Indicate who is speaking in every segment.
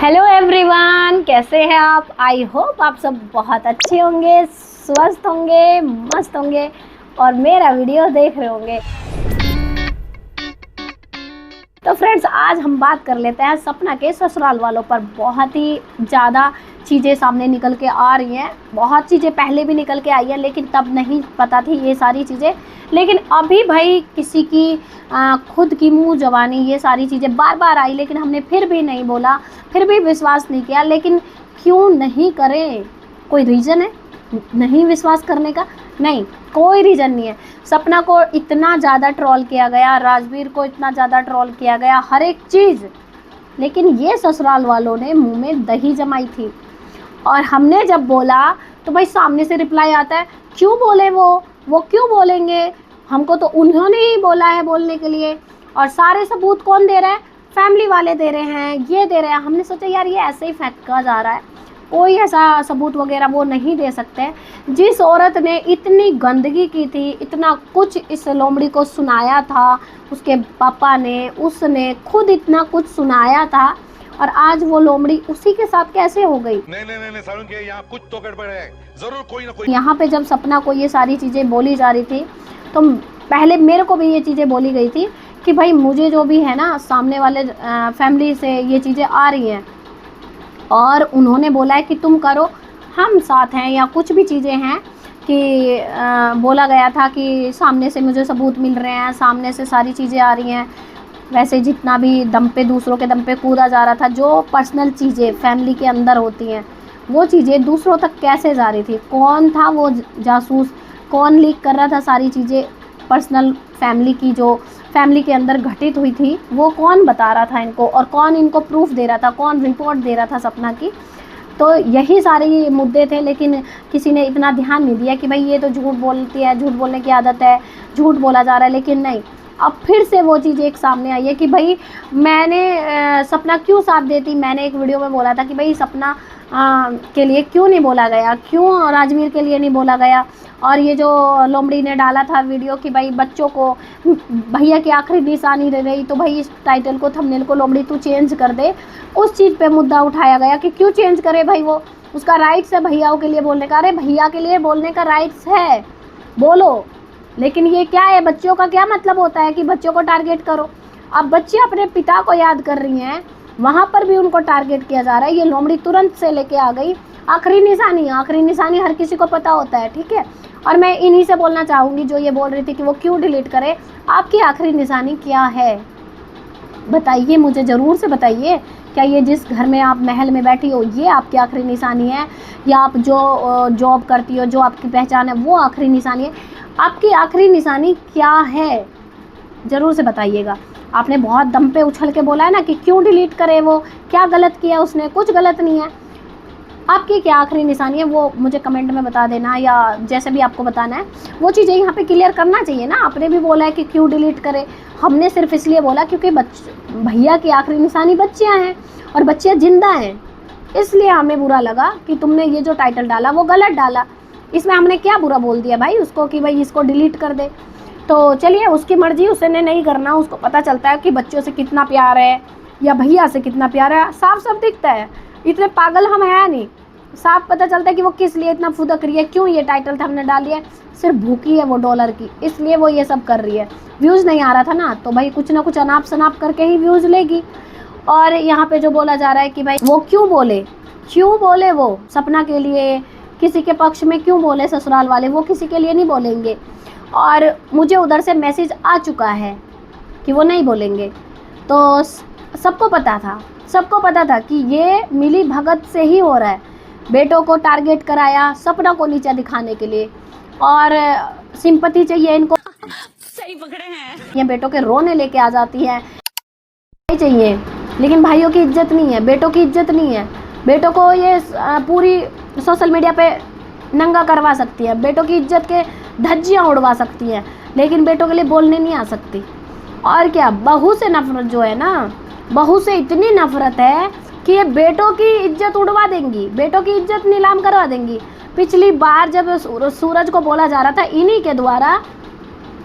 Speaker 1: Hello everyone, कैसे हैं आप। आई होप आप सब बहुत अच्छे होंगे, स्वस्थ होंगे, मस्त होंगे और मेरा वीडियो देख रहे होंगे। तो फ्रेंड्स, आज हम बात कर लेते हैं सपना के ससुराल वालों पर। बहुत ही ज़्यादा चीज़ें सामने निकल के आ रही हैं। बहुत चीज़ें पहले भी निकल के आई हैं, लेकिन तब नहीं पता थी ये सारी चीज़ें। लेकिन अभी भाई किसी की खुद की मुंह जबानी ये सारी चीज़ें बार बार आई, लेकिन हमने फिर भी नहीं बोला, फिर भी विश्वास नहीं किया। लेकिन क्यों नहीं करें? कोई रीज़न है नहीं विश्वास करने का? नहीं, कोई रीज़न नहीं है। सपना को इतना ज़्यादा ट्रोल किया गया, राजवीर को इतना ज़्यादा ट्रोल किया गया, हर एक चीज़, लेकिन ये ससुराल वालों ने मुंह में दही जमाई थी। और हमने जब बोला तो भाई सामने से रिप्लाई आता है, क्यों बोले वो क्यों बोलेंगे, हमको तो उन्होंने ही बोला है बोलने के लिए। और सारे सबूत कौन दे रहा है? फैमिली वाले दे रहे हैं, ये दे रहे हैं। हमने सोचा यार ये ऐसे ही फेंका जा रहा है, कोई ऐसा सबूत वगैरह वो नहीं दे सकते। जिस औरत ने इतनी गंदगी की थी, इतना कुछ इस लोमड़ी को सुनाया था, उसके पापा ने, उसने खुद इतना कुछ सुनाया था, और आज वो लोमड़ी उसी के साथ कैसे हो गई?
Speaker 2: नहीं सारुण के यहाँ कुछ तो गड़बड़ है, जरूर कोई ना कोई।
Speaker 1: यहाँ पे जब सपना को ये सारी चीज़ें बोली जा रही थी, तो पहले मेरे को भी ये चीज़ें बोली गई थी कि भाई मुझे जो भी है ना, सामने वाले फैमिली से ये चीज़ें आ रही हैं और उन्होंने बोला है कि तुम करो, हम साथ हैं, या कुछ भी चीज़ें हैं कि बोला गया था कि सामने से मुझे सबूत मिल रहे हैं, सामने से सारी चीज़ें आ रही हैं। वैसे जितना भी दम पे, दूसरों के दम पे कूदा जा रहा था, जो पर्सनल चीज़ें फैमिली के अंदर होती हैं वो चीज़ें दूसरों तक कैसे जा रही थी? कौन था वो जासूस? कौन लीक कर रहा था सारी चीज़ें पर्सनल फैमिली की, जो फैमिली के अंदर घटित हुई थी, वो कौन बता रहा था इनको? और कौन इनको प्रूफ दे रहा था? कौन रिपोर्ट दे रहा था सपना की? तो यही सारे मुद्दे थे। लेकिन किसी ने इतना ध्यान नहीं दिया कि भाई ये तो झूठ बोलती है, झूठ बोलने की आदत है, झूठ बोला जा रहा है। लेकिन नहीं, अब फिर से वो चीज़ एक सामने आई है कि भाई मैंने सपना क्यों साथ देती। मैंने एक वीडियो में बोला था कि भाई सपना के लिए क्यों नहीं बोला गया, क्यों राजवीर के लिए नहीं बोला गया। और ये जो लोमड़ी ने डाला था वीडियो कि भाई बच्चों को भैया की आखिरी निशानी दे रही, तो भाई इस टाइटल को, थंबनेल को लोमड़ी तू चेंज कर दे। उस चीज़ पे मुद्दा उठाया गया कि क्यों चेंज करे भाई, वो उसका राइट्स है भैयाओं के लिए बोलने का। अरे भैया के लिए बोलने का राइट्स है, बोलो। लेकिन ये क्या है, बच्चों का क्या मतलब होता है कि बच्चों को टारगेट करो? अब बच्चे अपने पिता को याद कर रही हैं, वहाँ पर भी उनको टारगेट किया जा रहा है। ये लोमड़ी तुरंत से लेके आ गई आखिरी निशानी। आखिरी निशानी हर किसी को पता होता है, ठीक है। और मैं इन्हीं से बोलना चाहूँगी जो ये बोल रही थी कि वो क्यों डिलीट करे। आपकी आखिरी निशानी क्या है बताइए, मुझे ज़रूर से बताइए। क्या ये जिस घर में आप महल में बैठी हो ये आपकी आखिरी निशानी है, या आप जो जॉब करती हो, जो आपकी पहचान है, वो आखिरी निशानी है? आपकी आखिरी निशानी क्या है, ज़रूर से बताइएगा। आपने बहुत दम पे उछल के बोला है ना कि क्यों डिलीट करे, वो क्या गलत किया उसने? कुछ गलत नहीं है। आपकी क्या आखिरी निशानी है वो मुझे कमेंट में बता देना, या जैसे भी आपको बताना है वो चीज़ें यहाँ पे क्लियर करना चाहिए ना। आपने भी बोला है कि क्यों डिलीट करे, हमने सिर्फ इसलिए बोला क्योंकि भैया की आखिरी निशानी बच्चियाँ हैं और बच्चियाँ जिंदा हैं, इसलिए हमें बुरा लगा कि तुमने ये जो टाइटल डाला वो गलत डाला। इसमें हमने क्या बुरा बोल दिया भाई उसको कि भाई इसको डिलीट कर दे? तो चलिए, उसकी मर्जी, उसने नहीं करना। उसको पता चलता है कि बच्चों से कितना प्यार है या भैया से कितना प्यार है, साफ साफ दिखता है। इतने पागल हम हैं नहीं, साफ पता चलता है कि वो किस लिए इतना फुदक रही है, क्यों ये टाइटल हमने डाली है। सिर्फ भूखी है वो डॉलर की, इसलिए वो ये सब कर रही है। व्यूज़ नहीं आ रहा था ना, तो भाई कुछ ना कुछ अनाप शनाप करके ही व्यूज़ लेगी। और यहाँ पे जो बोला जा रहा है कि भाई वो क्यों बोले वो सपना के लिए, किसी के पक्ष में क्यों बोले ससुराल वाले, वो किसी के लिए नहीं बोलेंगे। और मुझे उधर से मैसेज आ चुका है कि वो नहीं बोलेंगे। तो सबको पता था कि ये मिली भगत से ही हो रहा है। बेटों को टारगेट कराया सपना को नीचा दिखाने के लिए, और सिंपैथी चाहिए इनको।
Speaker 3: सही पकड़े हैं
Speaker 1: ये बेटों के रोने लेके आ जाती है, चाहिए। लेकिन भाइयों की इज्जत नहीं है, बेटों की इज्जत नहीं है। बेटों को ये पूरी सोशल मीडिया पे नंगा करवा सकती है, बेटों की इज्जत के धज्जियाँ उड़वा सकती है, लेकिन बेटों के लिए बोलने नहीं आ सकती। और क्या, बहू से नफरत जो है ना, बहू से इतनी नफरत है कि ये बेटों की इज्जत उड़वा देंगी, बेटों की इज्जत नीलाम करवा देंगी। पिछली बार जब सूरज को बोला जा रहा था इन्हीं के द्वारा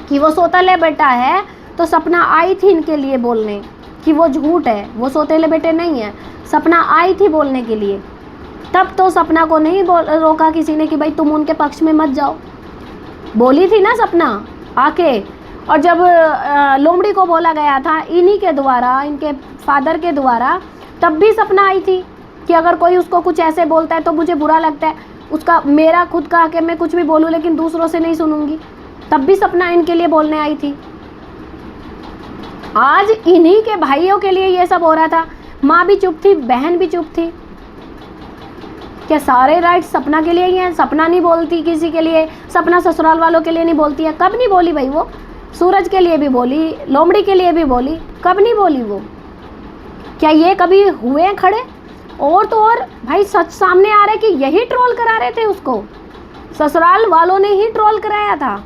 Speaker 1: कि वो सोतले बेटा है, तो सपना आई थी इनके लिए बोलने कि वो झूठ है, वो सौतेले बेटे नहीं है। सपना आई थी बोलने के लिए, तब तो सपना को नहीं रोका किसी ने कि भाई तुम उनके पक्ष में मत जाओ। बोली थी ना सपना आके। और जब लोमड़ी को बोला गया था इन्हीं के द्वारा, इनके फादर के द्वारा, तब भी सपना आई थी कि अगर कोई उसको कुछ ऐसे बोलता है तो मुझे बुरा लगता है, उसका मेरा खुद का कि मैं कुछ भी बोलूँ लेकिन दूसरों से नहीं सुनूंगी। तब भी सपना इनके लिए बोलने आई थी। आज इन्हीं के भाइयों के लिए ये सब हो रहा था। माँ भी चुप थी, बहन भी चुप थी। क्या सारे राइट सपना के लिए ही हैं? सपना नहीं बोलती किसी के लिए, सपना ससुराल वालों के लिए नहीं बोलती है। कब नहीं बोली भाई? वो सूरज के लिए भी बोली, लोमड़ी के लिए भी बोली, कब नहीं बोली वो? क्या ये कभी हुए खड़े? और तो और भाई सच सामने आ रहा है कि यही ट्रोल करा रहे थे उसको, ससुराल वालों ने ही ट्रोल कराया था।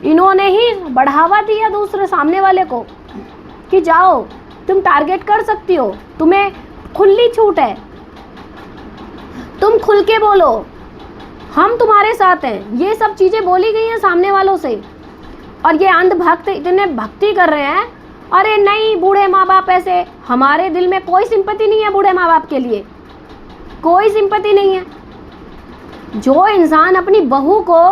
Speaker 1: इन्होंने ही बढ़ावा दिया दूसरे सामने वाले को कि जाओ तुम टारगेट कर सकती हो, तुम्हें खुली छूट है, तुम खुल के बोलो, हम तुम्हारे साथ हैं। ये सब चीज़ें बोली गई हैं सामने वालों से। और ये अंधभक्त इतने भक्ति कर रहे हैं, अरे नहीं बूढ़े माँ बाप ऐसे। हमारे दिल में कोई सिंपैथी नहीं है बूढ़े माँ बाप के लिए, कोई सिंपैथी नहीं है। जो इंसान अपनी बहू को,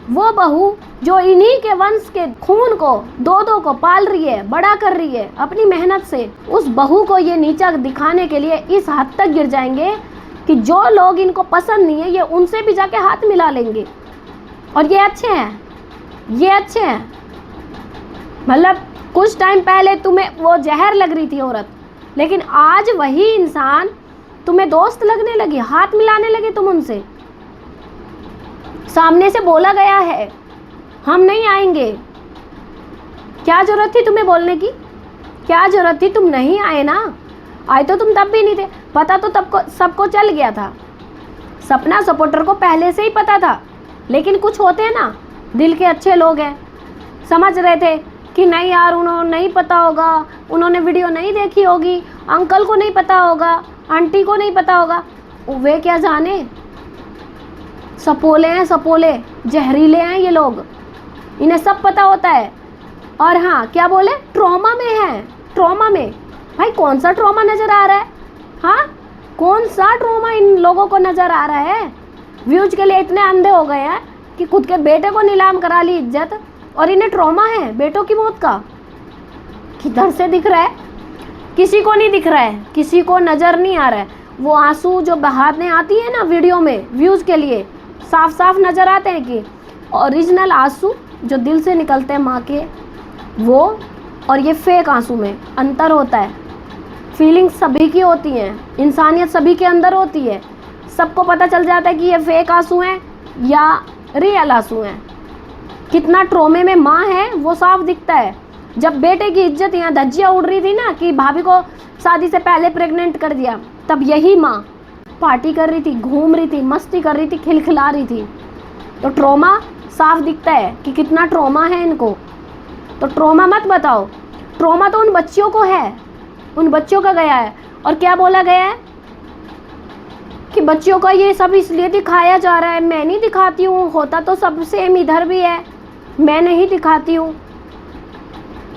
Speaker 1: वो बहू जो इन्हीं के वंश के खून को, दो को पाल रही है, बड़ा कर रही है अपनी मेहनत से, उस बहू को ये नीचा दिखाने के लिए इस हद तक गिर जाएंगे कि जो लोग इनको पसंद नहीं है ये उनसे भी जाके हाथ मिला लेंगे। और ये अच्छे हैं, ये अच्छे हैं। मतलब कुछ टाइम पहले तुम्हें वो जहर लग रही थी औरत, लेकिन आज वही इंसान तुम्हें दोस्त लगने लगी, हाथ मिलाने लगे तुम उनसे। सामने से बोला गया है हम नहीं आएंगे। क्या जरूरत थी तुम्हें बोलने की? क्या जरूरत थी? तुम नहीं आए ना, आए तो तुम तब भी नहीं थे। पता तो तब को सबको चल गया था। सपना सपोर्टर को पहले से ही पता था, लेकिन कुछ होते हैं ना दिल के अच्छे लोग हैं, समझ रहे थे कि नहीं यार उन्होंने नहीं पता होगा, उन्होंने वीडियो नहीं देखी होगी, अंकल को नहीं पता होगा, आंटी को नहीं पता होगा। वे क्या जाने, सपोले हैं, सपोले जहरीले हैं ये लोग, इन्हें सब पता होता है। और हाँ क्या बोले, ट्रॉमा में है, ट्रॉमा में। भाई कौन सा ट्रॉमा नज़र आ रहा है? हाँ कौन सा ट्रॉमा इन लोगों को नज़र आ रहा है? व्यूज के लिए इतने अंधे हो गए हैं कि खुद के बेटे को नीलाम करा ली इज्जत, और इन्हें ट्रॉमा है बेटों की मौत का। किधर से दिख रहा है? किसी को नहीं दिख रहा है, किसी को नज़र नहीं आ रहा है। वो आंसू जो बहाने आती है ना वीडियो में व्यूज़ के लिए, साफ साफ नज़र आते हैं कि ओरिजिनल आंसू जो दिल से निकलते हैं माँ के, वो और ये फेक आंसू में अंतर होता है। फीलिंग्स सभी की होती हैं, इंसानियत सभी के अंदर होती है। सबको पता चल जाता है कि ये फेक आंसू हैं या रियल आंसू हैं। कितना ट्रोमे में माँ है वो साफ दिखता है। जब बेटे की इज्जत यहाँ धज्जियाँ उड़ रही थी ना कि भाभी को शादी से पहले प्रेग्नेंट कर दिया, तब यही माँ पार्टी कर रही थी, घूम रही थी, मस्ती कर रही थी, खिलखिला रही थी। तो ट्रोमा साफ दिखता है कि कितना ट्रोमा है इनको। तो ट्रोमा मत बताओ, ट्रोमा तो उन बच्चियों को है, उन बच्चों का गया है। और क्या बोला गया है कि बच्चियों का ये सब इसलिए दिखाया जा रहा है। मैं नहीं दिखाती हूँ, होता तो सब सेम इधर भी है, मैं नहीं दिखाती हूँ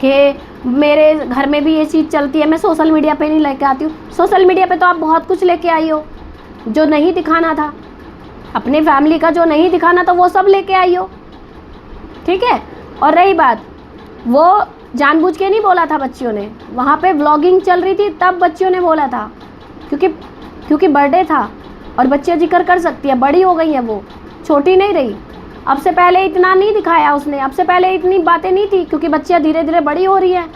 Speaker 1: कि मेरे घर में भी ये चीज़ चलती है, मैं सोशल मीडिया पे नहीं लेके आती हूँ। सोशल मीडिया पे तो आप बहुत कुछ लेके आई हो जो नहीं दिखाना था, अपने फैमिली का जो नहीं दिखाना था वो सब लेके आई हो, ठीक है। और रही बात, वो जानबूझ के नहीं बोला था बच्चियों ने, वहाँ पे व्लॉगिंग चल रही थी तब बच्चियों ने बोला था, क्योंकि बर्थडे था और बच्चियाँ जिक्र कर सकती है, बड़ी हो गई है वो, छोटी नहीं रही। अब से पहले इतना नहीं दिखाया उसने, अब से पहले इतनी बातें नहीं थी, क्योंकि बच्चियाँ धीरे धीरे बड़ी हो रही हैं।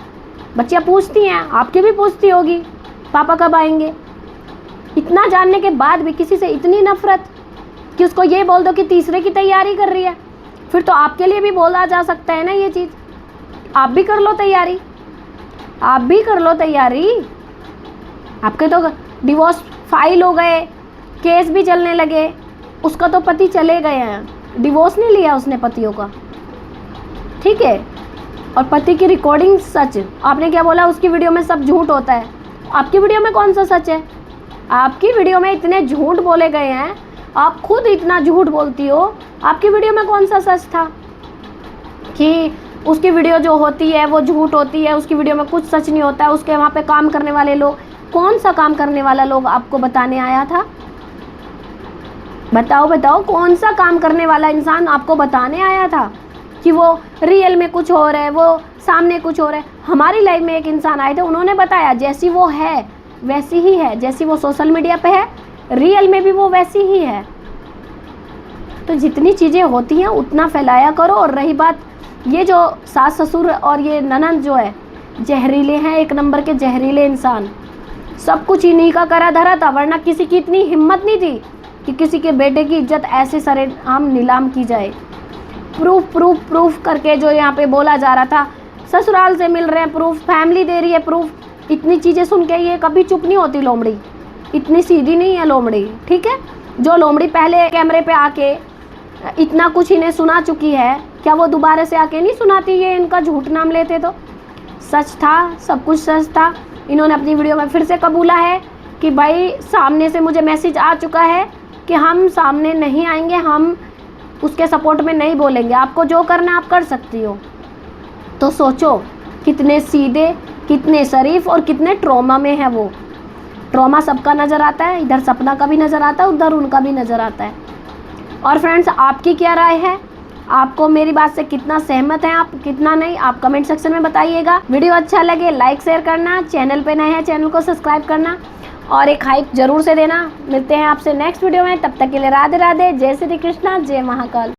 Speaker 1: बच्चियाँ पूछती हैं, आपकी भी पूछती होगी पापा कब आएंगे। इतना जानने के बाद भी किसी से इतनी नफरत कि उसको ये बोल दो कि तीसरे की तैयारी कर रही है, फिर तो आपके लिए भी बोला जा सकता है ना ये चीज़। आप भी कर लो तैयारी, आप भी कर लो तैयारी। आपके तो डिवोर्स फाइल हो गए, केस भी चलने लगे, उसका तो पति चले गए हैं, डिवोर्स नहीं लिया उसने पतियों का, ठीक है। और पति की रिकॉर्डिंग सच, आपने क्या बोला उसकी वीडियो में सब झूठ होता है, आपकी वीडियो में कौन सा सच है? आपकी वीडियो में इतने झूठ बोले गए हैं, आप खुद इतना झूठ बोलती हो, आपकी वीडियो में कौन सा सच था कि उसकी वीडियो जो होती है वो झूठ होती है, उसकी वीडियो में कुछ सच नहीं होता है। उसके वहाँ पे काम करने वाले लोग, कौन सा काम करने वाला लोग आपको बताने आया था? बताओ बताओ, कौन सा काम करने वाला इंसान आपको बताने आया था कि वो रियल में कुछ हो रहा है, वो सामने कुछ हो रहा है? हमारी लाइफ में एक इंसान आए थे, उन्होंने बताया जैसी वो है वैसी ही है, जैसी वो सोशल मीडिया पे है रियल में भी वो वैसी ही है। तो जितनी चीज़ें होती हैं उतना फैलाया करो। और रही बात ये जो सास ससुर और ये ननंद जो है जहरीले हैं, एक नंबर के जहरीले इंसान। सब कुछ इन्हीं का करा धरा था, वरना किसी की इतनी हिम्मत नहीं थी कि किसी के बेटे की इज्जत ऐसे सरेआम नीलाम की जाए। प्रूफ प्रूफ प्रूफ करके जो यहाँ पे बोला जा रहा था, ससुराल से मिल रहे हैं प्रूफ, फैमिली दे रही है प्रूफ। इतनी चीज़ें सुन के ये कभी चुप नहीं होती लोमड़ी, इतनी सीधी नहीं है लोमड़ी, ठीक है। जो लोमड़ी पहले कैमरे पे आके इतना कुछ इन्हें सुना चुकी है, क्या वो दोबारा से आके नहीं सुनाती? ये इनका झूठ नाम लेते तो सच था, सब कुछ सच था। इन्होंने अपनी वीडियो में फिर से कबूला है कि भाई सामने से मुझे मैसेज आ चुका है कि हम सामने नहीं आएंगे, हम उसके सपोर्ट में नहीं बोलेंगे, आपको जो करना है आप कर सकती हो। तो सोचो कितने सीधे, कितने शरीफ और कितने ट्रॉमा में है वो। ट्रॉमा सबका नज़र आता है, इधर सपना का भी नज़र आता है, उधर उनका भी नज़र आता है। और फ्रेंड्स, आपकी क्या राय है? आपको मेरी बात से कितना सहमत हैं आप, कितना नहीं, आप कमेंट सेक्शन में बताइएगा। वीडियो अच्छा लगे लाइक शेयर करना, चैनल पे नए हैं चैनल को सब्सक्राइब करना और एक हाइप जरूर से देना। मिलते हैं आपसे नेक्स्ट वीडियो में, तब तक के लिए राधे राधे, जय श्री कृष्णा, जय महाकाल।